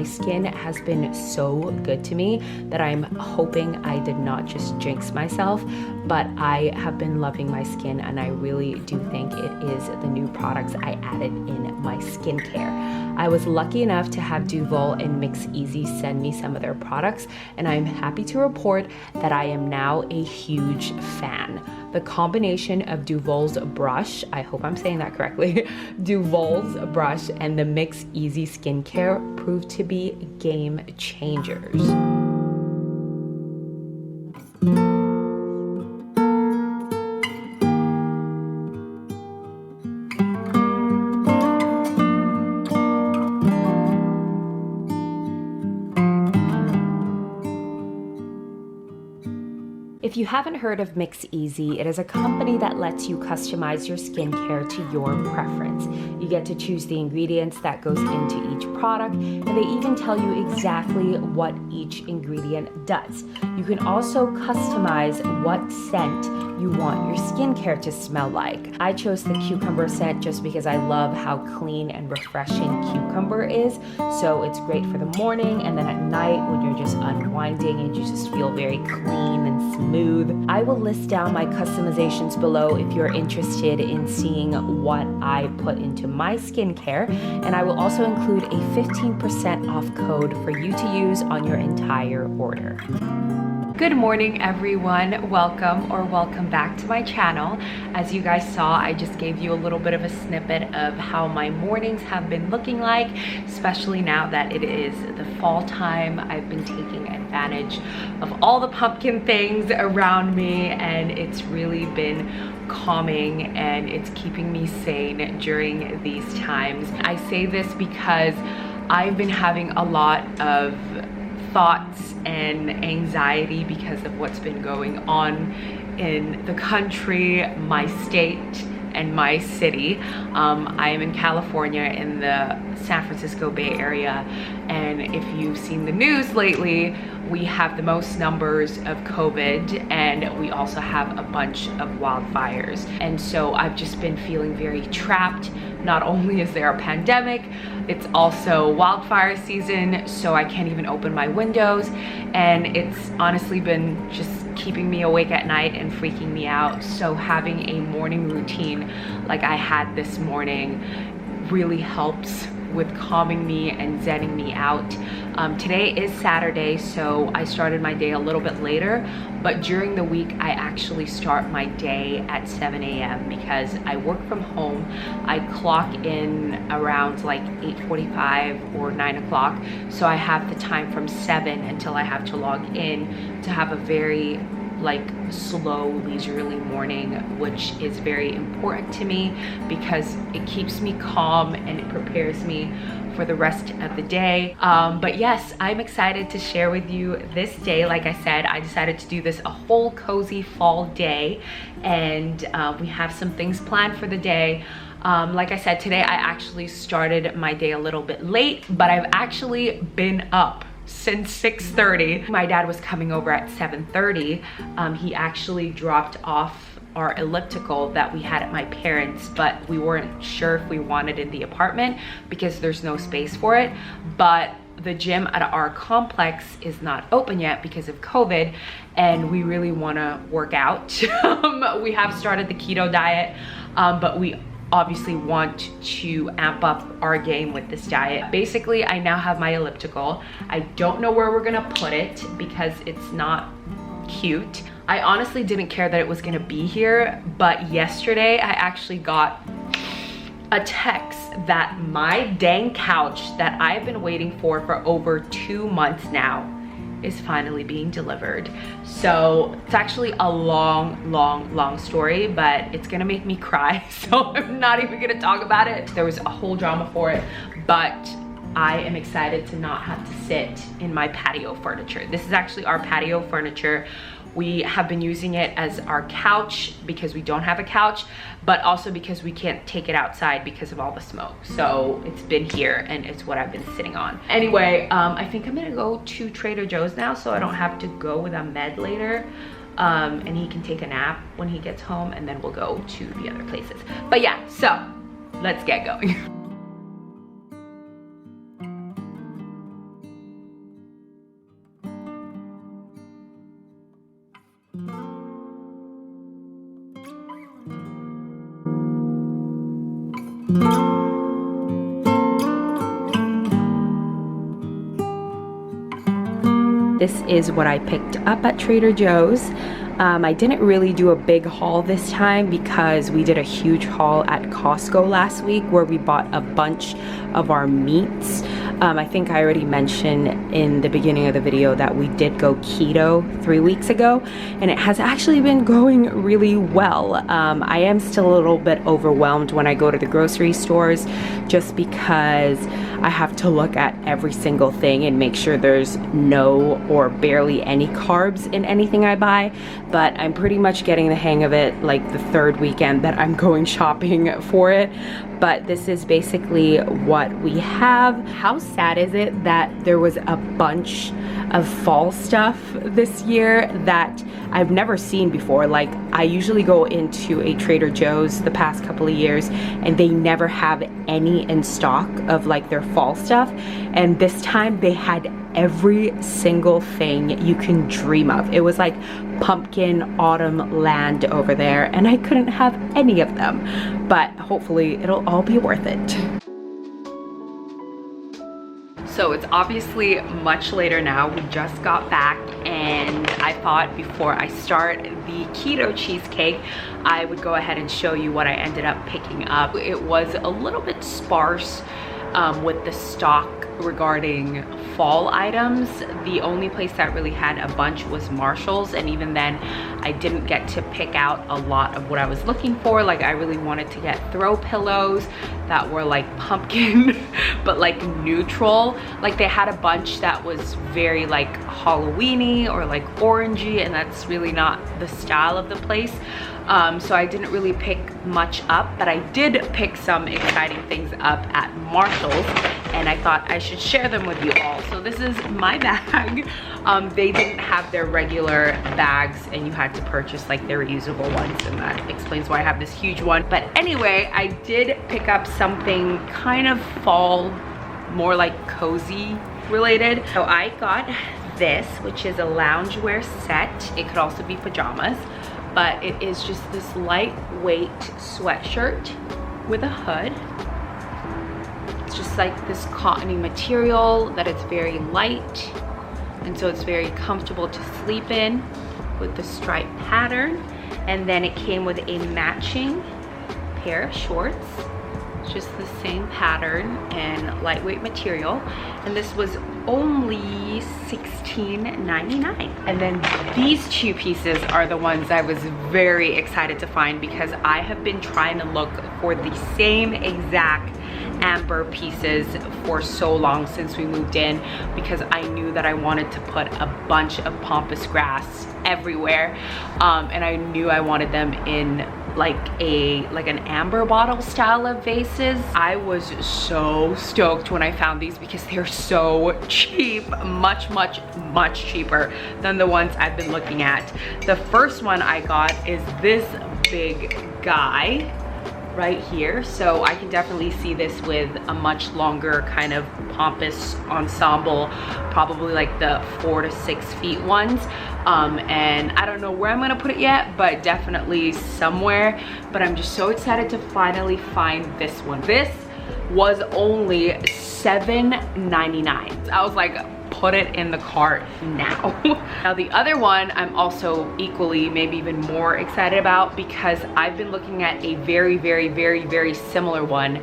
Skin has been so good to me that I'm hoping I did not just jinx myself, but I have been loving my skin, and I really do think it is the new products I added in my skincare. I was lucky enough to have DUVOLLE and MixEasy send me some of their products, and I'm happy to report that I am now a huge fan. The combination of DUVOLLE's brush, I hope I'm saying that correctly, DUVOLLE's brush and the MixEasy Skincare proved to be game changers. If you haven't heard of MixEasy, it is a company that lets you customize your skincare to your preference. You get to choose the ingredients that goes into each product, and they even tell you exactly what each ingredient does. You can also customize what scent you want your skincare to smell like. I chose the cucumber scent just because I love how clean and refreshing cucumber is. So it's great for the morning, and then at night when you're just unwinding and you just feel very clean and smooth. I will list down my customizations below if you're interested in seeing what I put into my skincare, and I will also include a 15% off code for you to use on your entire order. Good morning, everyone. Welcome back to my channel. As you guys saw, I just gave you a little bit of a snippet of how my mornings have been looking like, especially now that it is the fall time. I've been taking advantage of all the pumpkin things around me, and it's really been calming and it's keeping me sane during these times. I say this because I've been having a lot of thoughts and anxiety because of what's been going on in the country, my state, and my city. I am in California in the San Francisco Bay Area, and if you've seen the news lately, we have the most numbers of COVID, and we also have a bunch of wildfires. And so I've just been feeling very trapped. Not only is there a pandemic, it's also wildfire season, so I can't even open my windows, and it's honestly been just keeping me awake at night and freaking me out. So having a morning routine like I had this morning really helps with calming me and zenning me out. Today is Saturday, so I started my day a little bit later, but during the week I actually start my day at 7 a.m. because I work from home. I clock in around like 8:45 or 9 o'clock, so I have the time from 7 until I have to log in to have a very like slow, leisurely morning, which is very important to me because it keeps me calm and it prepares me for the rest of the day. But yes, I'm excited to share with you this day. Like I said, I decided to do this a whole cozy fall day, and we have some things planned for the day. Like I said, today I actually started my day a little bit late, but I've actually been up since 6:30. My dad was coming over at 7:30. He actually dropped off our elliptical that we had at my parents', but we weren't sure if we wanted in the apartment because there's no space for it. But the gym at our complex is not open yet because of COVID, and we really want to work out. We have started the keto diet, but we obviously want to amp up our game with this diet. Basically, I now have my elliptical. I don't know where we're gonna put it because it's not cute. I honestly didn't care that it was gonna be here, but yesterday I actually got a text that my dang couch that I've been waiting for over 2 months now is finally being delivered. So it's actually a long story, but it's gonna make me cry, so I'm not even gonna talk about it. There was a whole drama for it, but I am excited to not have to sit in my patio furniture. This is actually our patio furniture. We have been using it as our couch because we don't have a couch, but also because we can't take it outside because of all the smoke. So it's been here and it's what I've been sitting on. Anyway, I think I'm gonna go to Trader Joe's now so I don't have to go with Ahmed later. And he can take a nap when he gets home, and then we'll go to the other places. But yeah, so let's get going. This is what I picked up at Trader Joe's. I didn't really do a big haul this time because we did a huge haul at Costco last week where we bought a bunch of our meats. I think I already mentioned in the beginning of the video that we did go keto 3 weeks ago, and it has actually been going really well. I am still a little bit overwhelmed when I go to the grocery stores just because I have to look at every single thing and make sure there's no or barely any carbs in anything I buy. But I'm pretty much getting the hang of it like the 3rd weekend that I'm going shopping for it. But this is basically what we have. How sad is it that there was a bunch of fall stuff this year that I've never seen before? Like, I usually go into a Trader Joe's the past couple of years and they never have any in stock of like their fall stuff, and this time they had every single thing you can dream of. It was like pumpkin autumn land over there, and I couldn't have any of them, but hopefully it'll all be worth it. So it's obviously much later now. We just got back, and I thought before I start the keto cheesecake, I would go ahead and show you what I ended up picking up. It was a little bit sparse with the stock regarding fall items. The only place that really had a bunch was Marshall's, and even then I didn't get to pick out a lot of what I was looking for. Like, I really wanted to get throw pillows that were like pumpkin but like neutral. Like, they had a bunch that was very like Halloween-y or like orangey, and that's really not the style of the place. So I didn't really pick much up, but I did pick some exciting things up at Marshall's, and I thought I should share them with you all. So this is my bag. They didn't have their regular bags, and you had to purchase like their reusable ones, and that explains why I have this huge one. But anyway, I did pick up something kind of fall, more like cozy related. So I got this, which is a loungewear set. It could also be pajamas, but it is just this lightweight sweatshirt with a hood. It's just like this cottony material that it's very light, and so it's very comfortable to sleep in with the stripe pattern. And then it came with a matching pair of shorts. It's just the same pattern and lightweight material, and this was only $16.99. And then these two pieces are the ones I was very excited to find, because I have been trying to look for the same exact amber pieces for so long, since we moved in, because I knew that I wanted to put a bunch of pampas grass everywhere, and I knew I wanted them in like an amber bottle style of vases. I was so stoked when I found these, because they're so cheap, much cheaper than the ones I've been looking at. The first one I got is this big guy right here, so I can definitely see this with a much longer kind of pompous ensemble, probably like the 4 to 6 feet ones. And I don't know where I'm gonna put it yet, but definitely somewhere. But I'm just so excited to finally find this one. This was only $7.99. I was like, put it in the cart now. Now the other one I'm also equally, maybe even more excited about, because I've been looking at a very similar one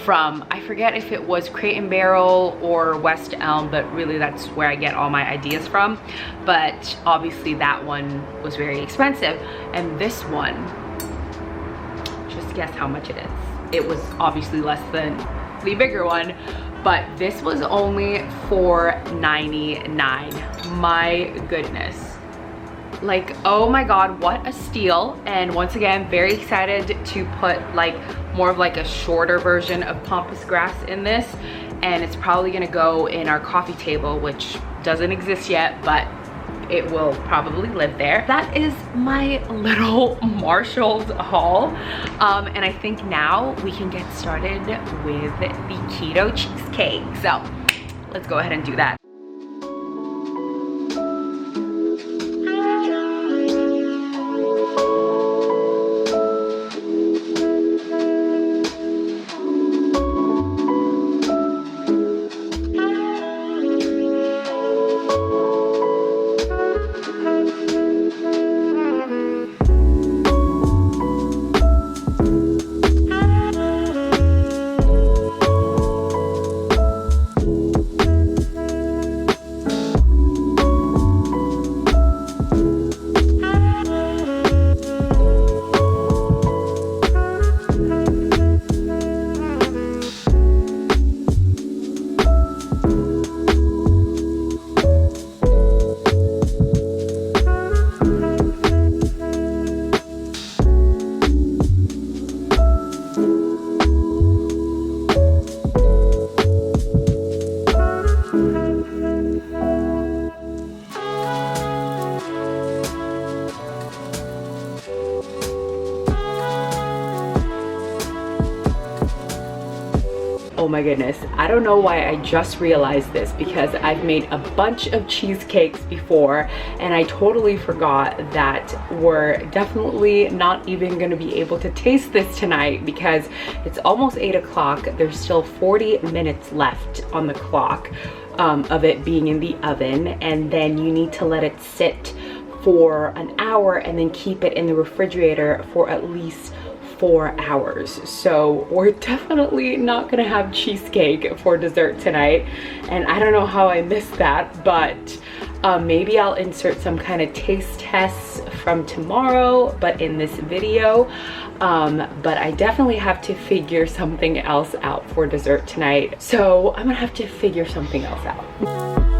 from, I forget if it was Crate and Barrel or West Elm, but really that's where I get all my ideas from. But obviously that one was very expensive, and this one, just guess how much it is. It was obviously less than the bigger one, but this was only $4.99. My goodness. Like, oh my god, what a steal. And once again, very excited to put like more of like a shorter version of pampas grass in this, and it's probably gonna go in our coffee table, which doesn't exist yet, but it will probably live there. That is my little Marshall's haul, and I think now we can get started with the keto cheesecake. So let's go ahead and do that. Oh my goodness, I don't know why I just realized this, because I've made a bunch of cheesecakes before and I totally forgot that we're definitely not even going to be able to taste this tonight, because it's almost 8 o'clock. There's still 40 minutes left on the clock of it being in the oven, and then you need to let it sit for an hour and then keep it in the refrigerator for at least 4 hours. So we're definitely not gonna have cheesecake for dessert tonight. And I don't know how I missed that, but maybe I'll insert some kind of taste tests from tomorrow, but in this video. But I definitely have to figure something else out for dessert tonight. So I'm gonna have to figure something else out.